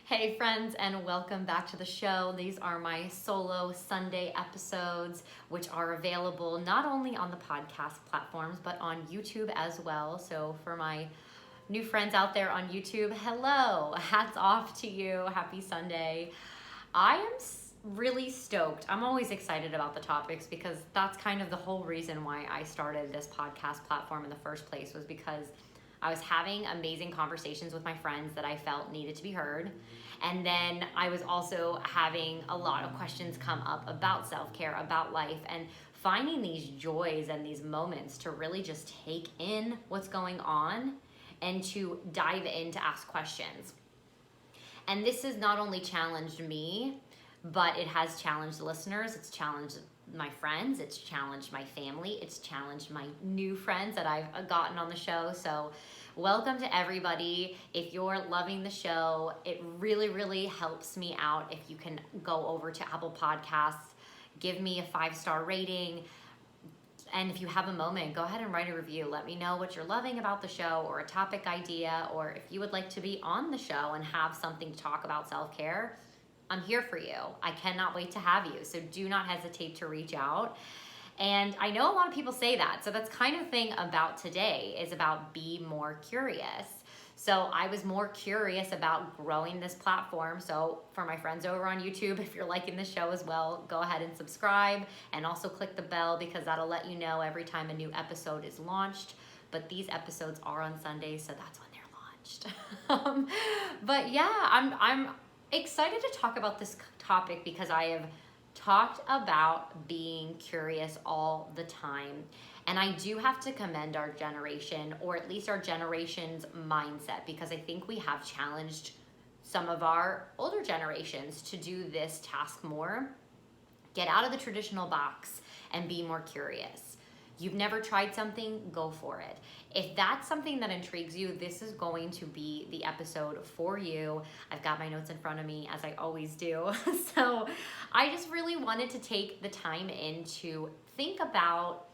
Hey friends, and welcome back to the show. These are my solo Sunday episodes, which are available not only on the podcast platforms, but on YouTube as well. So for my new friends out there on YouTube, hello, hats off to you. Happy Sunday. I am really stoked. I'm always excited about the topics because that's kind of the whole reason why I started this podcast platform in the first place, was because I was having amazing conversations with my friends that I felt needed to be heard. And then I was also having a lot of questions come up about self-care, about life, and finding these joys and these moments to really just take in what's going on and to dive in to ask questions. And this has not only challenged me, but it has challenged listeners. It's challenged my friends. It's challenged my family. It's challenged my new friends that I've gotten on the show. So welcome to everybody. If you're loving the show, it really, really helps me out if you can go over to Apple Podcasts, give me a 5-star rating. And if you have a moment, go ahead and write a review. Let me know what you're loving about the show, or a topic idea, or if you would like to be on the show and have something to talk about self-care. I'm here for you. I cannot wait to have you. So do not hesitate to reach out. And I know a lot of people say that. So that's kind of thing about today is about be more curious. So I was more curious about growing this platform. So for my friends over on YouTube, if you're liking the show as well, go ahead and subscribe, and also click the bell because that'll let you know every time a new episode is launched. But these episodes are on Sundays, so that's when they're launched. But yeah, I'm excited to talk about this topic because I have talked about being curious all the time. And I do have to commend our generation, or at least our generation's mindset, because I think we have challenged some of our older generations to do this task more. Get out of the traditional box and be more curious. You've never tried something, go for it. If that's something that intrigues you, this is going to be the episode for you. I've got my notes in front of me, as I always do. So I just really wanted to take the time in to think about,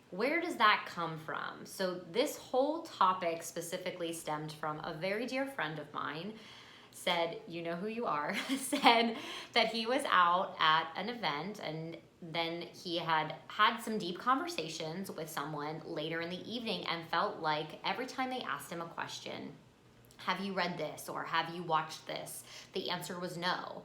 where does that come from? So this whole topic specifically stemmed from a very dear friend of mine. Said, you know who you are, said that he was out at an event, and then he had some deep conversations with someone later in the evening, and felt like every time they asked him a question, have you read this or have you watched this, the answer was no.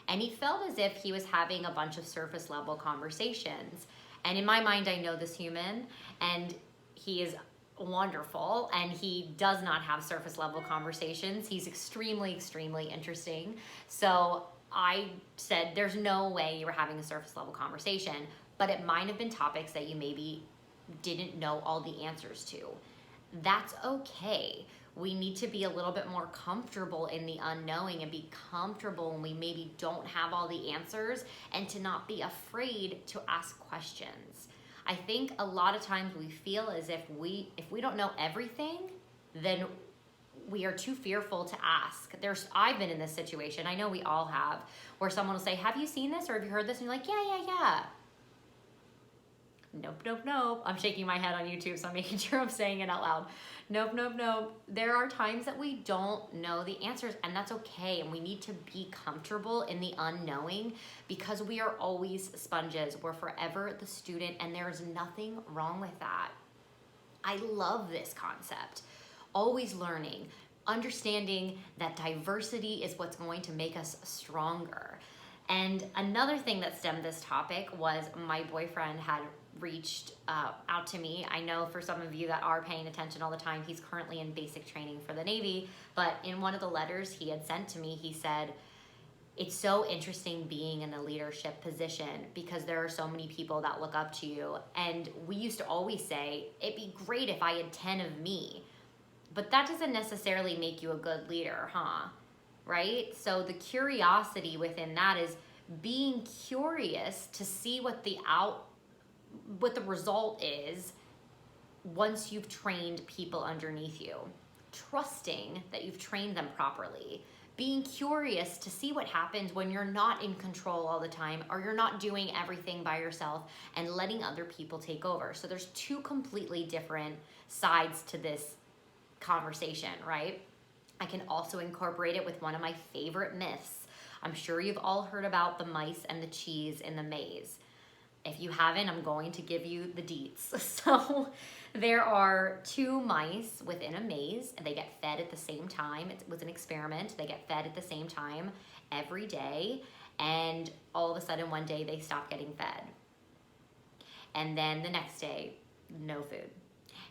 And he felt as if he was having a bunch of surface level conversations. And in my mind, I know this human, and he is wonderful, and he does not have surface level conversations. He's extremely, extremely interesting. So I said, there's no way you were having a surface level conversation, but it might have been topics that you maybe didn't know all the answers to. That's okay. We need to be a little bit more comfortable in the unknowing, and be comfortable when we maybe don't have all the answers, and to not be afraid to ask questions. I think a lot of times we feel as if we don't know everything, then we are too fearful to ask. I've been in this situation, I know we all have, where someone will say, have you seen this or have you heard this? And you're like, yeah. Nope. I'm shaking my head on YouTube, so I'm making sure I'm saying it out loud. Nope. There are times that we don't know the answers, and that's okay. And we need to be comfortable in the unknowing, because we are always sponges. We're forever the student, and there is nothing wrong with that. I love this concept. Always learning, understanding that diversity is what's going to make us stronger. And another thing that stemmed this topic was my boyfriend had reached out to me. I know for some of you that are paying attention all the time, he's currently in basic training for the Navy, but in one of the letters he had sent to me, he said, it's so interesting being in a leadership position because there are so many people that look up to you. And we used to always say, it'd be great if I had 10 of me, but that doesn't necessarily make you a good leader, huh? Right? So the curiosity within that is being curious to see what the result is once you've trained people underneath you. Trusting that you've trained them properly. Being curious to see what happens when you're not in control all the time, or you're not doing everything by yourself and letting other people take over. So there's two completely different sides to this conversation, right? I can also incorporate it with one of my favorite myths. I'm sure you've all heard about the mice and the cheese in the maze. If you haven't, I'm going to give you the deets. So there are two mice within a maze, and they get fed at the same time. It was an experiment. They get fed at the same time every day, and all of a sudden one day they stop getting fed. And then the next day, no food.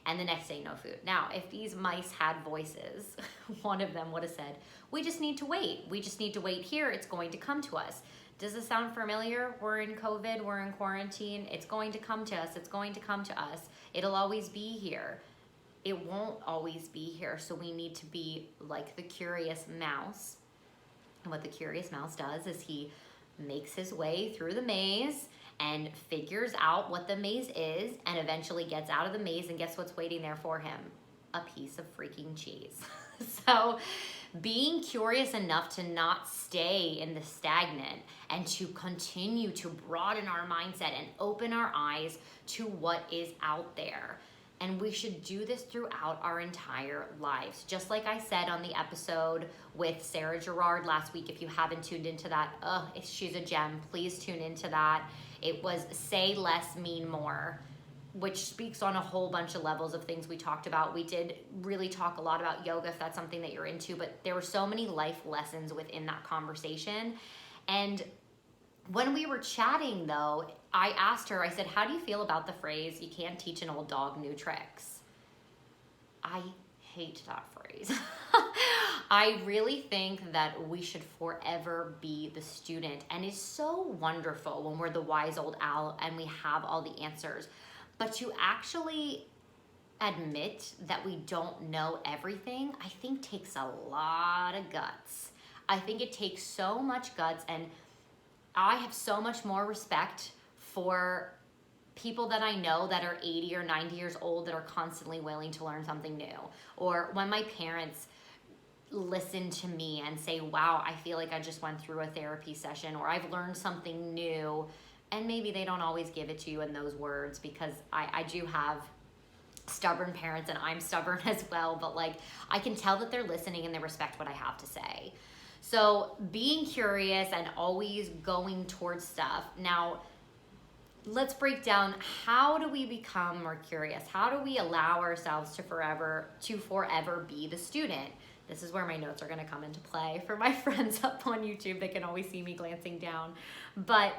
And the next day, no food. Now, if these mice had voices, one of them would have said, we just need to wait. We just need to wait here. It's going to come to us. Does this sound familiar? We're in COVID, we're in quarantine. It's going to come to us. It's going to come to us. It'll always be here. It won't always be here. So we need to be like the curious mouse. And what the curious mouse does is he makes his way through the maze and figures out what the maze is, and eventually gets out of the maze, and guess what's waiting there for him? A piece of freaking cheese. So being curious enough to not stay in the stagnant and to continue to broaden our mindset and open our eyes to what is out there. And we should do this throughout our entire lives. Just like I said on the episode with Sarah Gerard last week, if you haven't tuned into that, she's a gem. Please tune into that. It was Say Less, Mean More, which speaks on a whole bunch of levels of things we talked about. We did really talk a lot about yoga, if that's something that you're into, but there were so many life lessons within that conversation. And when we were chatting though, I asked her, I said, how do you feel about the phrase, you can't teach an old dog new tricks? I hate that phrase. I really think that we should forever be the student, and it's so wonderful when we're the wise old owl and we have all the answers. But to actually admit that we don't know everything, I think takes a lot of guts. I think it takes so much guts, and I have so much more respect for people that I know that are 80 or 90 years old that are constantly willing to learn something new. Or when my parents listen to me and say, wow, I feel like I just went through a therapy session, or I've learned something new. And maybe they don't always give it to you in those words, because I do have stubborn parents and I'm stubborn as well, but like I can tell that they're listening and they respect what I have to say. So being curious and always going towards stuff. Now, let's break down, how do we become more curious? How do we allow ourselves to forever be the student? This is where my notes are gonna come into play. For my friends up on YouTube, they can always see me glancing down. But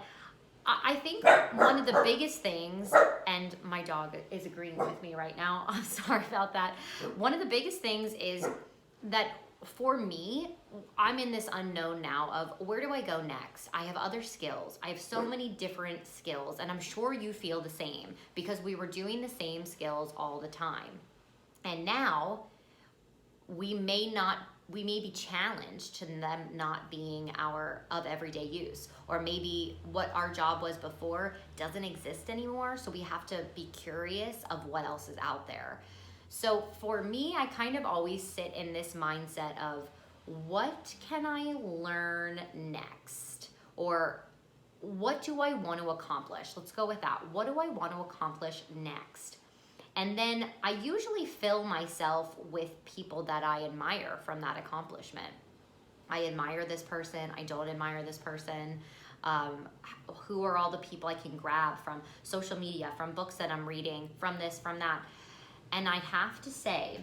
I think one of the biggest things, and my dog is agreeing with me right now, I'm sorry about that. One of the biggest things is that for me, I'm in this unknown now of where do I go next? I have other skills. I have so many different skills, and I'm sure you feel the same, because we were doing the same skills all the time. And now we may be challenged to them not being of everyday use, or maybe what our job was before doesn't exist anymore. So we have to be curious of what else is out there. So for me, I kind of always sit in this mindset of, what can I learn next? Or what do I want to accomplish? Let's go with that. What do I want to accomplish next? And then I usually fill myself with people that I admire from that accomplishment. I admire this person. I don't admire this person. Who are all the people I can grab from social media, from books that I'm reading, from this, from that? And I have to say,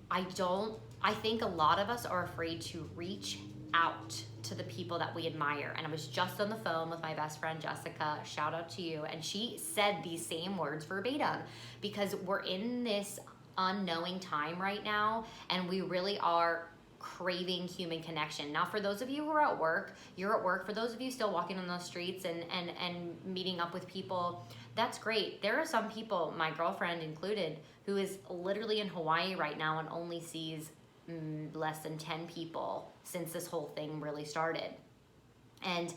I think a lot of us are afraid to reach out to the people that we admire. And I was just on the phone with my best friend, Jessica, shout out to you. And she said these same words verbatim, because we're in this unknowing time right now, and we really are craving human connection. Now, for those of you who are at work, you're at work. For those of you still walking on those streets and meeting up with people, that's great. There are some people, my girlfriend included, who is literally in Hawaii right now and only sees less than 10 people since this whole thing really started. And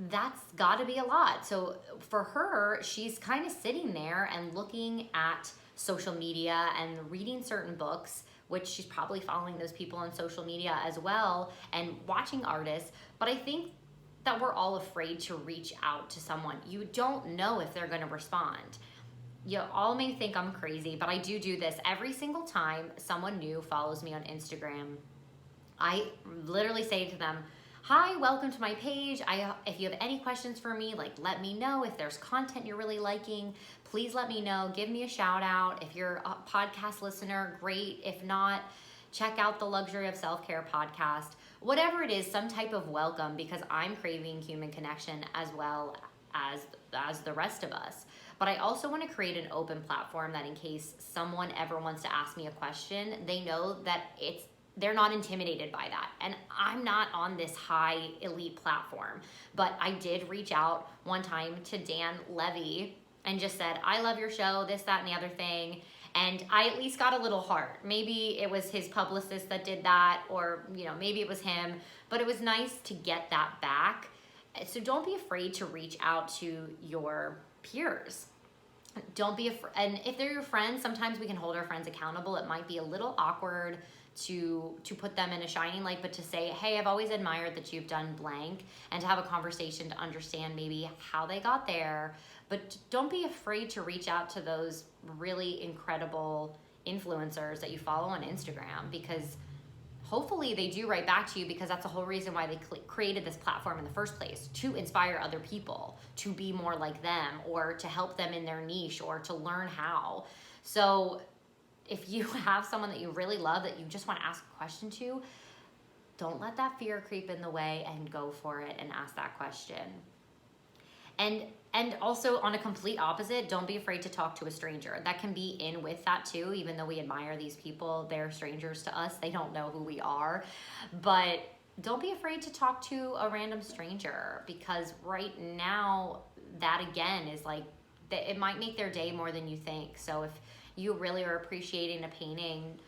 that's got to be a lot. So for her, she's kind of sitting there and looking at social media and reading certain books, which she's probably following those people on social media as well, and watching artists. But I think that we're all afraid to reach out to someone. You don't know if they're going to respond. you all may think I'm crazy, but I do this every single time someone new follows me on Instagram. I literally say to them, hi, welcome to my page. If you have any questions for me, like, let me know. If there's content you're really liking, please let me know. Give me a shout out. If you're a podcast listener, great. If not, check out the Luxury of Self-Care podcast. Whatever it is, some type of welcome, because I'm craving human connection as well as the rest of us. But I also want to create an open platform that in case someone ever wants to ask me a question, they know that they're not intimidated by that. And I'm not on this high elite platform, but I did reach out one time to Dan Levy and just said, I love your show, this, that, and the other thing. And I at least got a little heart. Maybe it was his publicist that did that, or maybe it was him, but it was nice to get that back. So don't be afraid to reach out to your peers. Don't be afraid. And if they're your friends, sometimes we can hold our friends accountable. It might be a little awkward to put them in a shining light, but to say, hey, I've always admired that you've done blank, and to have a conversation to understand maybe how they got there. But don't be afraid to reach out to those really incredible influencers that you follow on Instagram, because hopefully they do write back to you, because that's the whole reason why they created this platform in the first place, to inspire other people to be more like them, or to help them in their niche, or to learn how. So if you have someone that you really love that you just want to ask a question to, don't let that fear creep in the way, and go for it and ask that question. And also, on a complete opposite, don't be afraid to talk to a stranger. That can be in with that too. Even though we admire these people, they're strangers to us. They don't know who we are. But don't be afraid to talk to a random stranger, because right now, that again is like, it might make their day more than you think. So if you really are appreciating a painting,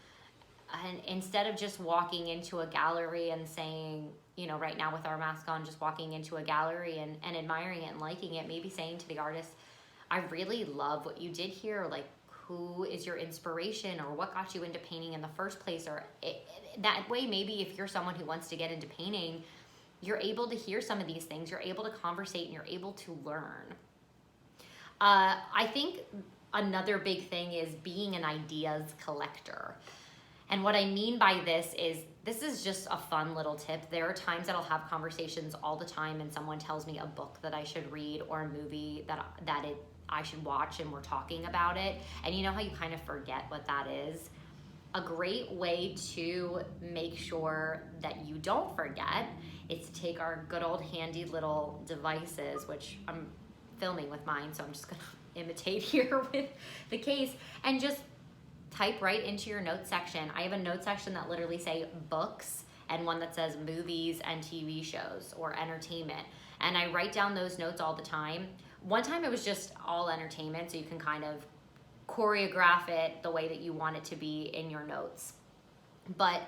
and instead of just walking into a gallery and saying, right now with our mask on, just walking into a gallery and admiring it and liking it, maybe saying to the artist, I really love what you did here. Like, who is your inspiration, or what got you into painting in the first place? Or that way, maybe if you're someone who wants to get into painting, you're able to hear some of these things, you're able to conversate, and you're able to learn. I think another big thing is being an ideas collector. And what I mean by this is just a fun little tip. There are times that I'll have conversations all the time, and someone tells me a book that I should read, or a movie that I should watch, and we're talking about it. And you know how you kind of forget what that is? A great way to make sure that you don't forget is to take our good old handy little devices, which I'm filming with mine, so I'm just gonna imitate here with the case, and just type right into your notes section. I have a note section that literally say books, and one that says movies and TV shows, or entertainment. And I write down those notes all the time. One time it was just all entertainment, so you can kind of choreograph it the way that you want it to be in your notes. But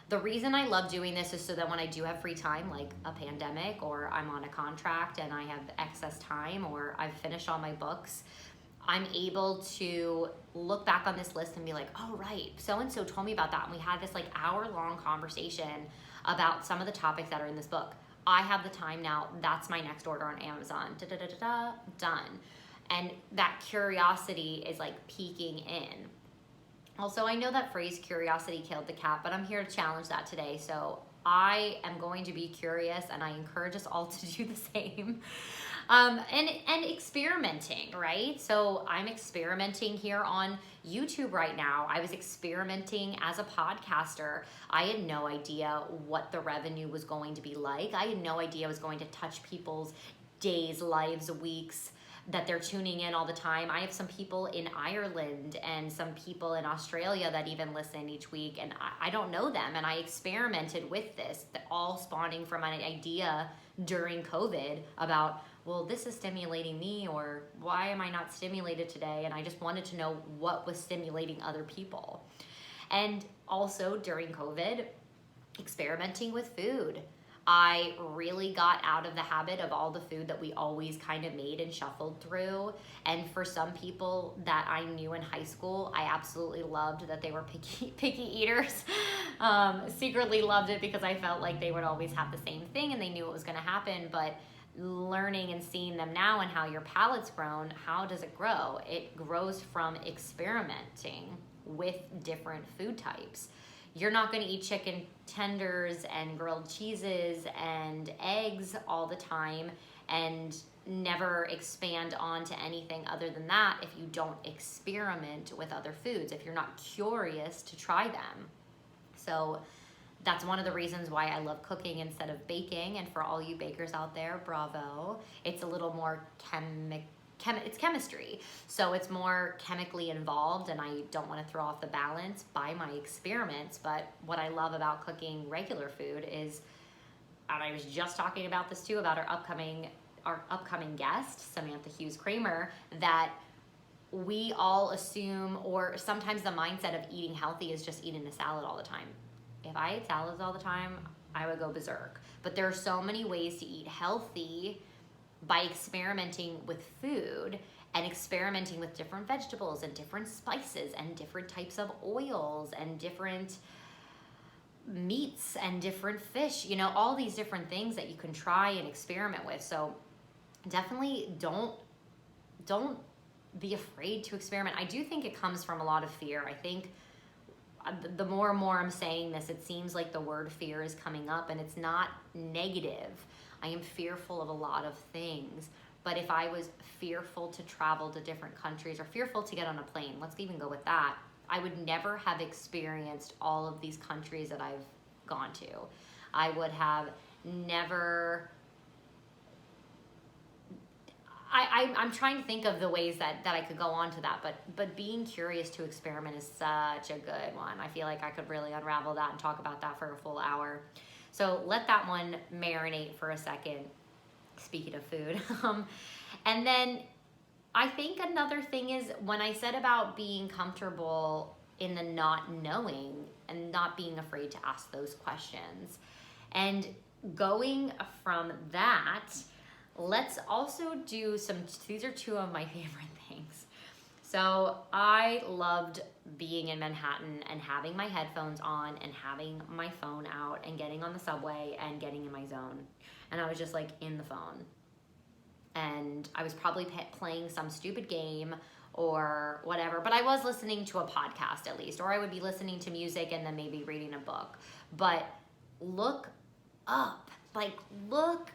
the reason I love doing this is so that when I do have free time, like a pandemic, or I'm on a contract and I have excess time, or I've finished all my books, I'm able to look back on this list and be like, oh, right, so-and-so told me about that. And we had this like hour-long conversation about some of the topics that are in this book. I have the time now. That's my next order on Amazon. Da-da-da-da-da, done. And that curiosity is like peeking in. Also, I know that phrase, curiosity killed the cat, but I'm here to challenge that today. So I am going to be curious, and I encourage us all to do the same. And experimenting, right? So I'm experimenting here on YouTube right now. I was experimenting as a podcaster. I had no idea what the revenue was going to be like. I had no idea I was going to touch people's days, lives, weeks, that they're tuning in all the time. I have some people in Ireland and some people in Australia that even listen each week, and I don't know them. And I experimented with this, all spawning from an idea during COVID about, well, this is stimulating me, or why am I not stimulated today? And I just wanted to know what was stimulating other people. And also during COVID, experimenting with food. I really got out of the habit of all the food that we always kind of made and shuffled through. And for some people that I knew in high school, I absolutely loved that they were picky eaters. Secretly loved it because I felt like they would always have the same thing and they knew it was going to happen. But learning and seeing them now and how your palate's grown, how does it grow? It grows from experimenting with different food types. You're not going to eat chicken tenders and grilled cheeses and eggs all the time and never expand on to anything other than that if you don't experiment with other foods, if you're not curious to try them. So that's one of the reasons why I love cooking instead of baking. And for all you bakers out there, bravo. It's a little more it's chemistry. So it's more chemically involved, and I don't want to throw off the balance by my experiments. But what I love about cooking regular food is, and I was just talking about this too, about our upcoming guest, Samantha Hughes Kramer, that we all assume, or sometimes the mindset of eating healthy is just eating a salad all the time. If I ate salads all the time, I would go berserk. But there are so many ways to eat healthy by experimenting with food and experimenting with different vegetables and different spices and different types of oils and different meats and different fish, you know, all these different things that you can try and experiment with. So definitely don't be afraid to experiment. I do think it comes from a lot of fear. I think the more and more I'm saying this, it seems like the word fear is coming up, and it's not negative. I am fearful of a lot of things, but if I was fearful to travel to different countries or fearful to get on a plane, let's even go with that, I would never have experienced all of these countries that I've gone to. I would have never... I'm trying to think of the ways that I could go on to that, but being curious to experiment is such a good one. I feel like I could really unravel that and talk about that for a full hour. So let that one marinate for a second, speaking of food. And then I think another thing is, when I said about being comfortable in the not knowing and not being afraid to ask those questions, and going from that, let's also do these are two of my favorite things. So I loved being in Manhattan and having my headphones on and having my phone out and getting on the subway and getting in my zone. And I was just like in the phone. And I was probably playing some stupid game or whatever, but I was listening to a podcast at least, or I would be listening to music and then maybe reading a book. But look up, look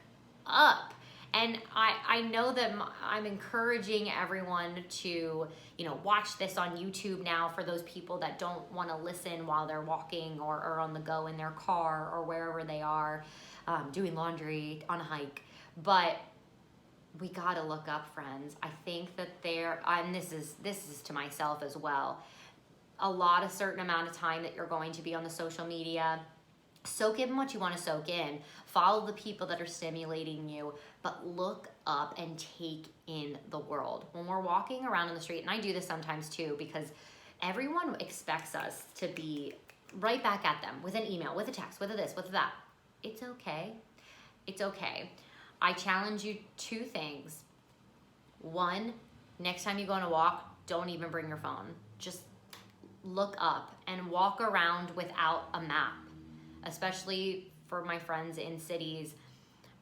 up. And I know that I'm encouraging everyone to, watch this on YouTube now for those people that don't want to listen while they're walking or on the go in their car or wherever they are, doing laundry, on a hike. But we gotta look up, friends. I think that and this is to myself as well, a certain amount of time that you're going to be on the social media. Soak in what you want to soak in. Follow the people that are stimulating you, but look up and take in the world. When we're walking around in the street, and I do this sometimes too, because everyone expects us to be right back at them with an email, with a text, with a this, with that. It's okay. It's okay. I challenge you 2 things. 1, next time you go on a walk, don't even bring your phone. Just look up and walk around without a map. Especially for my friends in cities,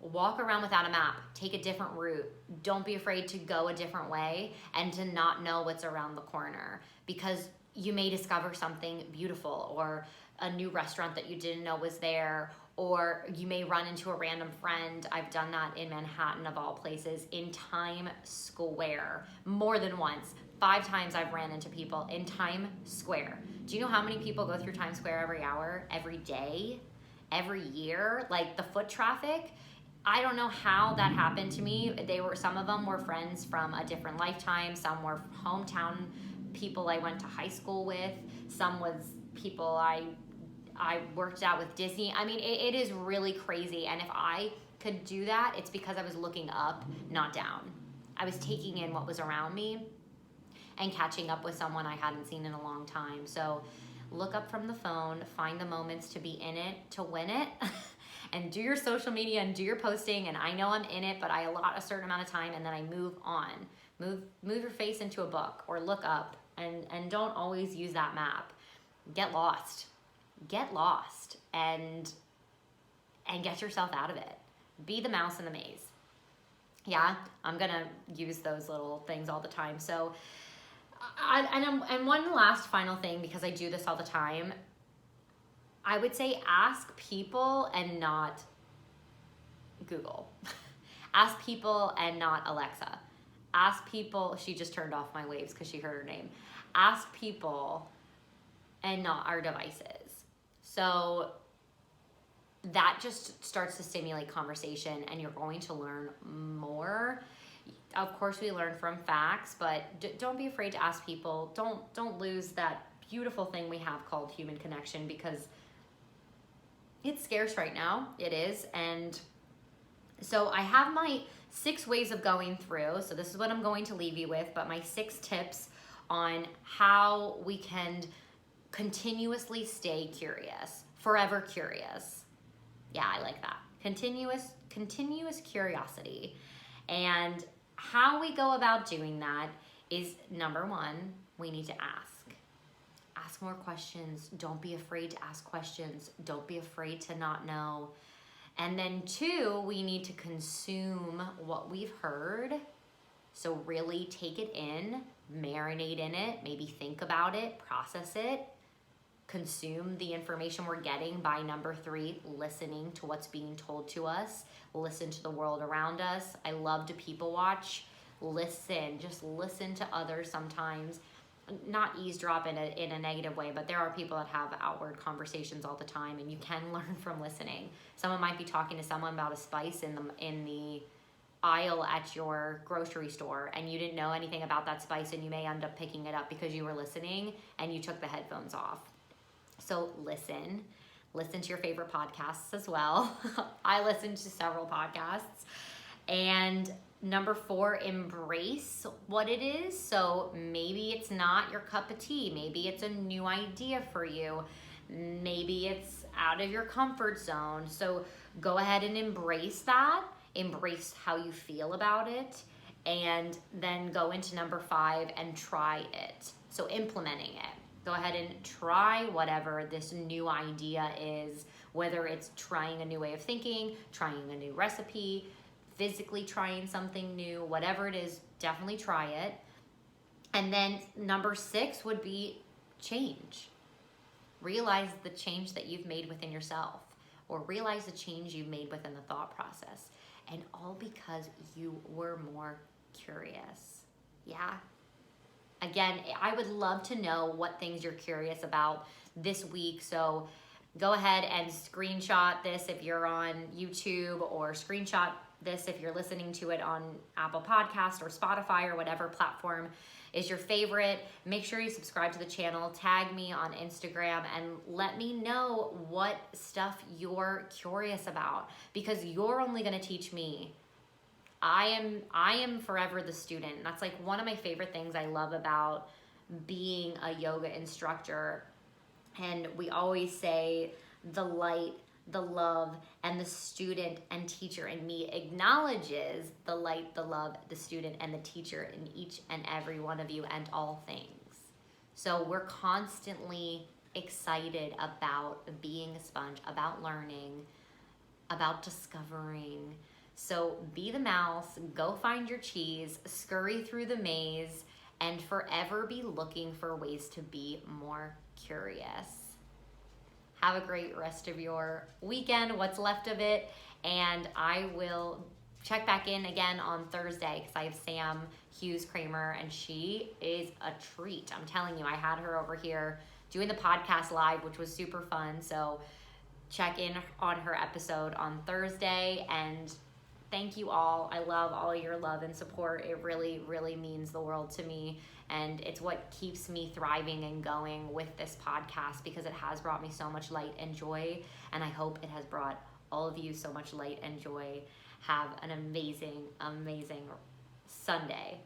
walk around without a map, take a different route. Don't be afraid to go a different way and to not know what's around the corner, because you may discover something beautiful or a new restaurant that you didn't know was there, or you may run into a random friend. I've done that in Manhattan, of all places, in Times Square, more than once. 5 times I've ran into people in Times Square. Do you know how many people go through Times Square every hour, every day, every year? Like the foot traffic, I don't know how that happened to me. Some of them were friends from a different lifetime. Some were hometown people I went to high school with. Some was people I worked out with Disney. I mean, it is really crazy. And if I could do that, it's because I was looking up, not down. I was taking in what was around me and catching up with someone I hadn't seen in a long time. So look up from the phone, find the moments to be in it, to win it, and do your social media and do your posting. And I know I'm in it, but I allot a certain amount of time and then I move on. Move your face into a book or look up, and don't always use that map. Get lost. Get lost and get yourself out of it. Be the mouse in the maze. Yeah, I'm gonna use those little things all the time. So, and one last final thing, because I do this all the time, I would say ask people and not Google. Ask people and not Alexa. Ask people, she just turned off my waves because she heard her name. Ask people and not our devices. So that just starts to stimulate conversation, and you're going to learn more. Of course, we learn from facts, but don't be afraid to ask people. Don't lose that beautiful thing we have called human connection, because it's scarce right now. It is. And so I have my 6 ways of going through. So this is what I'm going to leave you with, but my 6 tips on how we can continuously stay curious, forever curious. Yeah, I like that. Continuous curiosity. And how we go about doing that is, number 1, we need to ask. Ask more questions. Don't be afraid to ask questions. Don't be afraid to not know. And then 2, we need to consume what we've heard. So really take it in, marinate in it, maybe think about it, process it, consume the information we're getting by number 3, listening to what's being told to us, listen to the world around us. I love to people watch. Listen, just listen to others sometimes. Not eavesdrop in a negative way, but there are people that have outward conversations all the time, and you can learn from listening. Someone might be talking to someone about a spice in the aisle at your grocery store, and you didn't know anything about that spice, and you may end up picking it up because you were listening and you took the headphones off. So listen to your favorite podcasts as well. I listen to several podcasts. And number 4, embrace what it is. So maybe it's not your cup of tea. Maybe it's a new idea for you. Maybe it's out of your comfort zone. So go ahead and embrace that. Embrace how you feel about it. And then go into number 5 and try it. So implementing it. Go ahead and try whatever this new idea is, whether it's trying a new way of thinking, trying a new recipe, physically trying something new, whatever it is, definitely try it. And then number 6 would be change. Realize the change that you've made within yourself, or realize the change you've made within the thought process. And all because you were more curious. Yeah. Again, I would love to know what things you're curious about this week. So go ahead and screenshot this if you're on YouTube, or screenshot this if you're listening to it on Apple Podcast or Spotify or whatever platform is your favorite. Make sure you subscribe to the channel, tag me on Instagram, and let me know what stuff you're curious about, because you're only going to teach me. I am forever the student. That's like one of my favorite things I love about being a yoga instructor. And we always say the light, the love, and the student and teacher in me acknowledges the light, the love, the student, and the teacher in each and every one of you and all things. So we're constantly excited about being a sponge, about learning, about discovering. So be the mouse, go find your cheese, scurry through the maze, and forever be looking for ways to be more curious. Have a great rest of your weekend, what's left of it, and I will check back in again on Thursday, because I have Sam Hughes Kramer, and she is a treat. I'm telling you, I had her over here doing the podcast live, which was super fun. So check in on her episode on Thursday, and thank you all. I love all your love and support. It really, really means the world to me. And it's what keeps me thriving and going with this podcast, because it has brought me so much light and joy. And I hope it has brought all of you so much light and joy. Have an amazing, amazing Sunday.